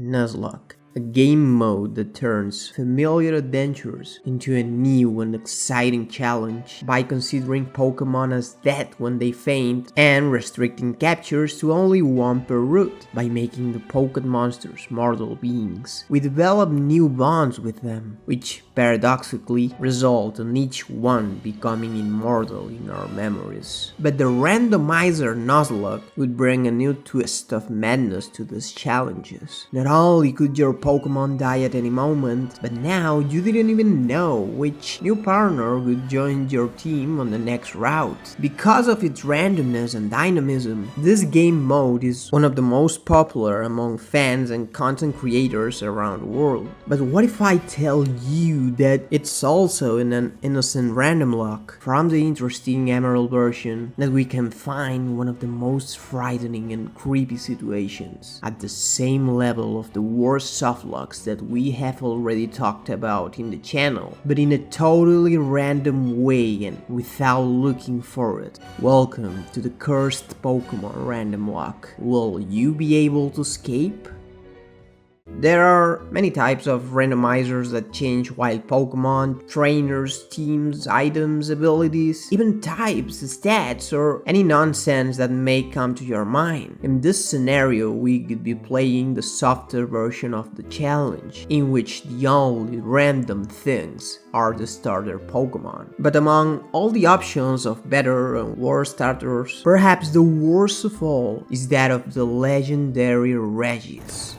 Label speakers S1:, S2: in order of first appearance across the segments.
S1: Nuzlocke, a game mode that turns familiar adventures into a new and exciting challenge by considering Pokemon as dead when they faint and restricting captures to only one per route. By making the Poké monsters mortal beings, we develop new bonds with them, which paradoxically result in each one becoming immortal in our memories. But the randomizer Nuzlocke would bring a new twist of madness to these challenges. Not only could your Pokemon die at any moment, but now you didn't even know which new partner would join your team on the next route. Because of its randomness and dynamism, this game mode is one of the most popular among fans and content creators around the world. But what if I tell you that it's also in an innocent random lock from the interesting Emerald version that we can find one of the most frightening and creepy situations at the same level of the worst softlocks that we have already talked about in the channel, but in a totally random way and without looking for it. Welcome to the cursed Pokemon random lock. Will you be able to escape? There are many types of randomizers that change wild Pokemon, trainers, teams, items, abilities, even types, stats, or any nonsense that may come to your mind. In this scenario, we could be playing the softer version of the challenge, in which the only random things are the starter Pokemon. But among all the options of better and worse starters, perhaps the worst of all is that of the legendary Regis.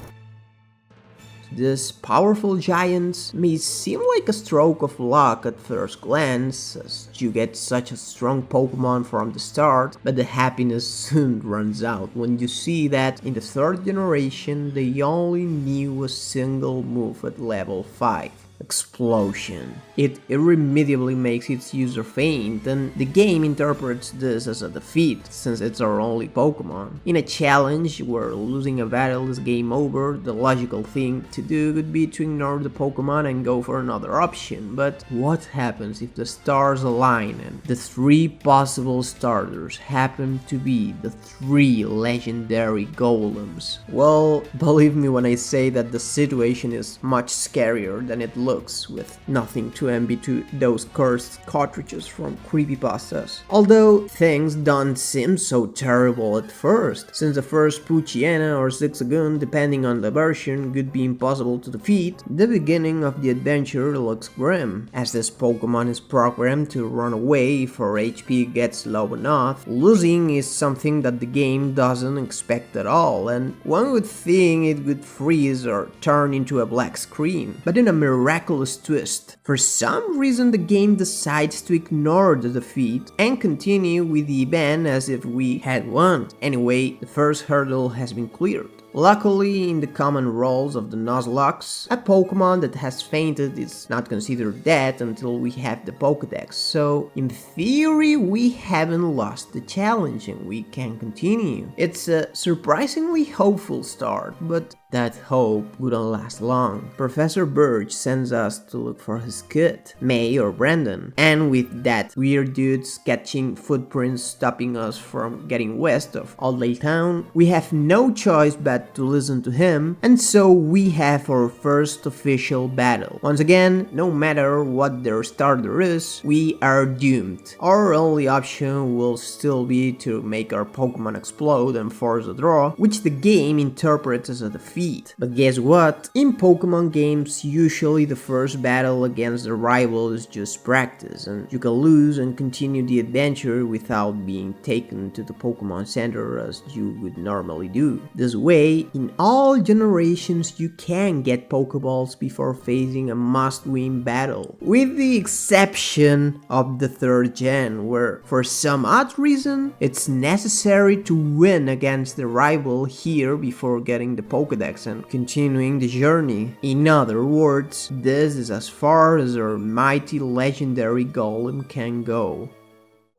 S1: These powerful giants may seem like a stroke of luck at first glance, as you get such a strong Pokemon from the start, but the happiness soon runs out when you see that in the third generation they only knew a single move at level 5. Explosion. It irremediably makes its user faint, and the game interprets this as a defeat, since it's our only Pokemon. In a challenge where losing a battle is game over, the logical thing to do would be to ignore the Pokemon and go for another option. But what happens if the stars align and the 3 possible starters happen to be the 3 legendary golems? Well, believe me when I say that the situation is much scarier than it looks, with nothing to envy to those cursed cartridges from creepypastas. Although things don't seem so terrible at first, since the first Poochyena or Zigzagoon, depending on the version, could be impossible to defeat, the beginning of the adventure looks grim, as this Pokemon is programmed to run away if our HP gets low enough. Losing is something that the game doesn't expect at all, and one would think it would freeze or turn into a black screen. But in a miraculous twist, for some reason the game decides to ignore the defeat and continue with the event as if we had won. Anyway, the first hurdle has been cleared. Luckily, in the common roles of the Nuzlocke, a Pokemon that has fainted is not considered dead until we have the Pokédex, so in theory we haven't lost the challenge and we can continue. It's a surprisingly hopeful start, but that hope wouldn't last long. Professor Birch sends us to look for his kid, May or Brandon, and with that weird dude sketching footprints stopping us from getting west of Old Lake Town, we have no choice but to listen to him, and so we have our first official battle. Once again, no matter what their starter is, we are doomed. Our only option will still be to make our Pokemon explode and force a draw, which the game interprets as a defeat. But guess what? In Pokemon games, usually the first battle against the rival is just practice, and you can lose and continue the adventure without being taken to the Pokemon Center as you would normally do. This way, in all generations you can get Pokeballs before facing a must-win battle, with the exception of the 3rd gen, where for some odd reason it's necessary to win against the rival here before getting the Pokédex and continuing the journey. In other words, this is as far as our mighty legendary Golem can go.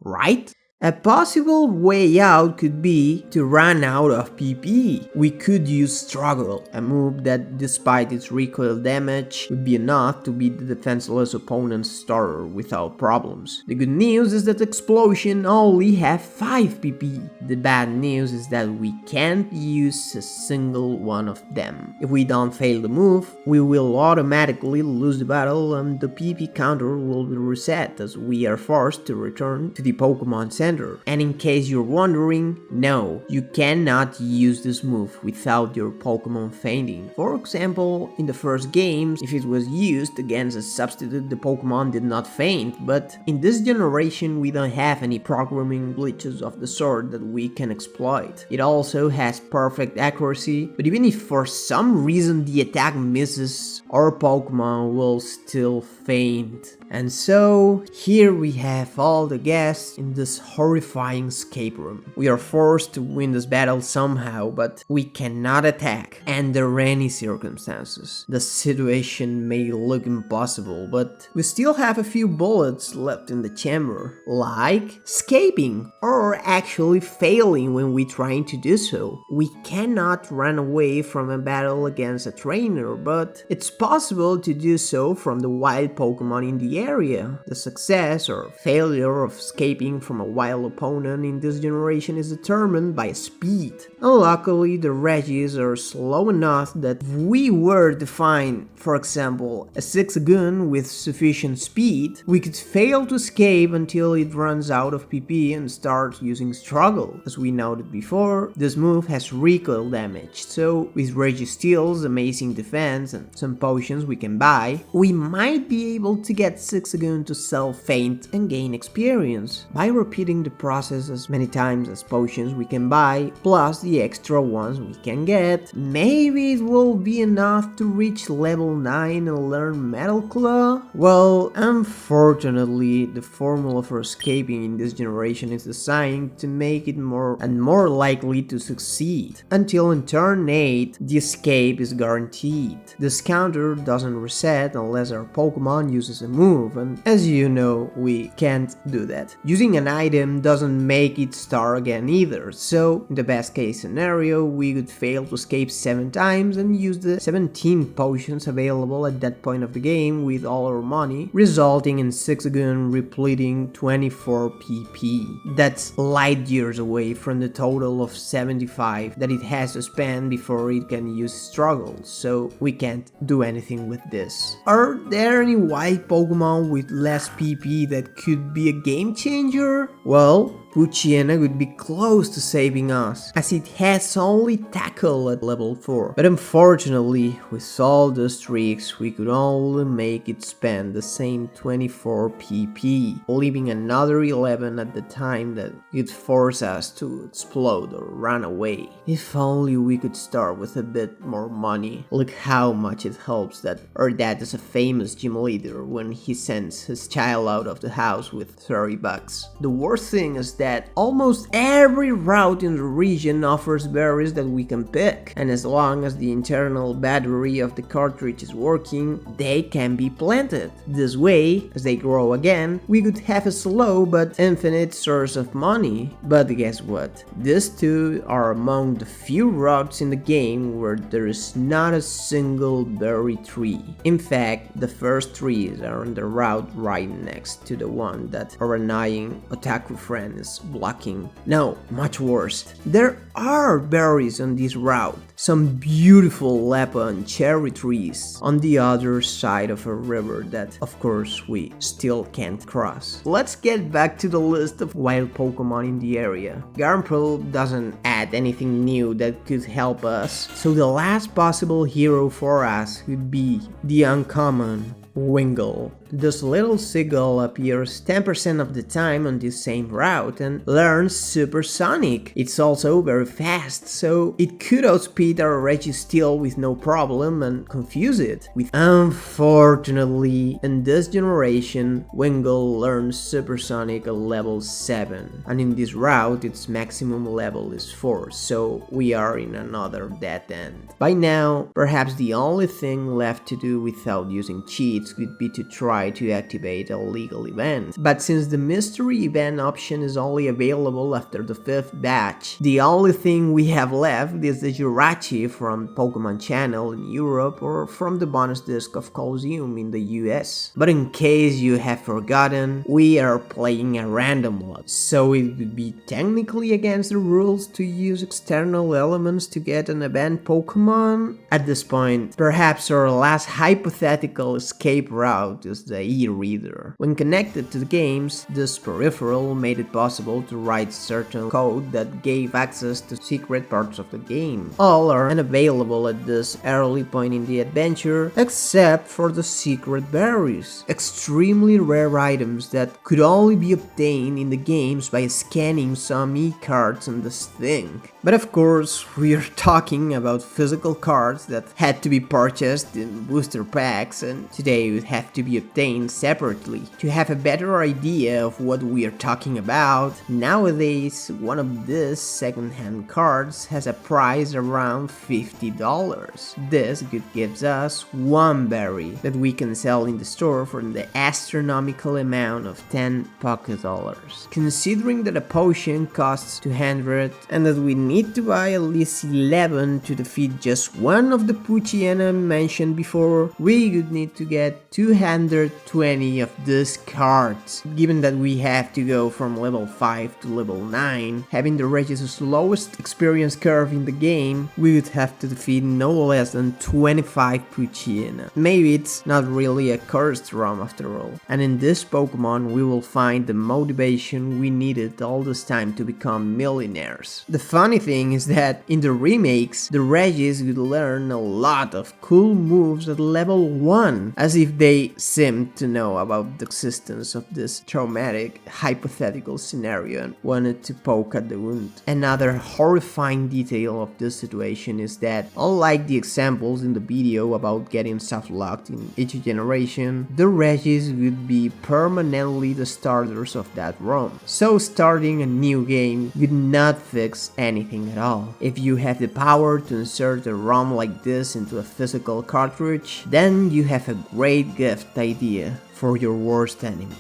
S1: Right? A possible way out could be to run out of PP. We could use Struggle, a move that despite its recoil damage would be enough to beat the defenseless opponent's starter without problems. The good news is that Explosion only have 5 PP. The bad news is that we can't use a single one of them. If we don't fail the move, we will automatically lose the battle and the PP counter will be reset as we are forced to return to the Pokemon Center. And in case you're wondering, no, you cannot use this move without your Pokemon fainting. For example, in the first games, if it was used against a substitute, the Pokemon did not faint, but in this generation we don't have any programming glitches of the sort that we can exploit. It also has perfect accuracy, but even if for some reason the attack misses, our Pokemon will still faint. And so, here we have all the guests in this horrifying escape room. We are forced to win this battle somehow, but we cannot attack under any circumstances. The situation may look impossible, but we still have a few bullets left in the chamber, like escaping or actually failing when we're trying to do so. We cannot run away from a battle against a trainer, but it's possible to do so from the wild Pokemon in the area. The success or failure of escaping from a wild opponent in this generation is determined by speed. And luckily, the Regis are slow enough that if we were to find, for example, a Zigzagoon with sufficient speed, we could fail to escape until it runs out of PP and starts using Struggle. As we noted before, this move has recoil damage, so with Registeel's amazing defense and some potions we can buy, we might be able to get Zigzagoon to self-faint and gain experience. By repeating the process as many times as potions we can buy, plus the extra ones we can get, maybe it will be enough to reach level 9 and learn Metal Claw? Well, unfortunately, the formula for escaping in this generation is designed to make it more and more likely to succeed. Until in turn 8, the escape is guaranteed. This counter doesn't reset unless our Pokemon uses a move, and as you know, we can't do that. Using an item doesn't make it start again either, so in the best case scenario, we could fail to escape 7 times and use the 17 potions available at that point of the game with all our money, resulting in Zigzagoon repleting 24 PP. That's light years away from the total of 75 that it has to spend before it can use Struggle, so we can't do anything with this. Are there any white Pokemon with less PP that could be a game changer? Well, Poochyena would be close to saving us, as it has only Tackle at level 4. But unfortunately, with all those tricks, we could only make it spend the same 24 PP, leaving another 11 at the time that would force us to explode or run away. If only we could start with a bit more money. Look how much it helps that our dad is a famous gym leader when he sends his child out of the house with 30 bucks. The worst thing is that almost every route in the region offers berries that we can pick, and as long as the internal battery of the cartridge is working, they can be planted. This way, as they grow again, we could have a slow but infinite source of money. But guess what? These two are among the few routes in the game where there is not a single berry tree. In fact, the first trees are on the route right next to the one that our annoying otaku friend is blocking. No, much worse. There are berries on this route. Some beautiful Lepa and cherry trees on the other side of a river that, of course, we still can't cross. Let's get back to the list of wild Pokemon in the area. Garmple doesn't add anything new that could help us, so the last possible hero for us would be the uncommon Wingull. This little seagull appears 10% of the time on this same route and learns Supersonic. It's also very fast, so it could outspeed our Registeel with no problem and confuse it. Unfortunately, in this generation, Wingull learns Supersonic at level 7, and in this route its maximum level is 4, so we are in another dead end. By now, perhaps the only thing left to do without using cheats needs would be to try to activate a legal event. But since the mystery event option is only available after the 5th batch, the only thing we have left is the Jirachi from Pokemon Channel in Europe or from the bonus disc of Colosseum in the US. But in case you have forgotten, we are playing a random lot, so it would be technically against the rules to use external elements to get an event Pokemon. At this point, perhaps our last hypothetical escape route is the e-reader. When connected to the games, this peripheral made it possible to write certain code that gave access to secret parts of the game. All are unavailable at this early point in the adventure, except for the secret berries, extremely rare items that could only be obtained in the games by scanning some e-cards on this thing. But of course, we are talking about physical cards that had to be purchased in booster packs and today would have to be obtained separately. To have a better idea of what we are talking about, nowadays one of these second-hand cards has a price around $50. This gives us one berry that we can sell in the store for the astronomical amount of 10 Poké Dollars. Considering that a potion costs 200 and that we need to buy at least 11 to defeat just one of the Poochyena mentioned before, we would need to get 220 of these cards. Given that we have to go from level 5 to level 9, having the Regis's lowest experience curve in the game, we would have to defeat no less than 25 Poochyena. Maybe it's not really a cursed ROM after all, and in this Pokemon we will find the motivation we needed all this time to become millionaires. The funny thing is that in the remakes, the Regis would learn a lot of cool moves at level 1, as if they seemed to know about the existence of this traumatic hypothetical scenario and wanted to poke at the wound. Another horrifying detail of this situation is that, unlike the examples in the video about getting soft-locked in each generation, the Regis would be permanently the starters of that ROM. So starting a new game would not fix anything at all. If you have the power to insert a ROM like this into a physical cartridge, then you have a great gift idea for your worst enemy.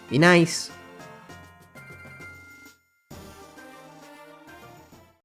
S1: Be nice!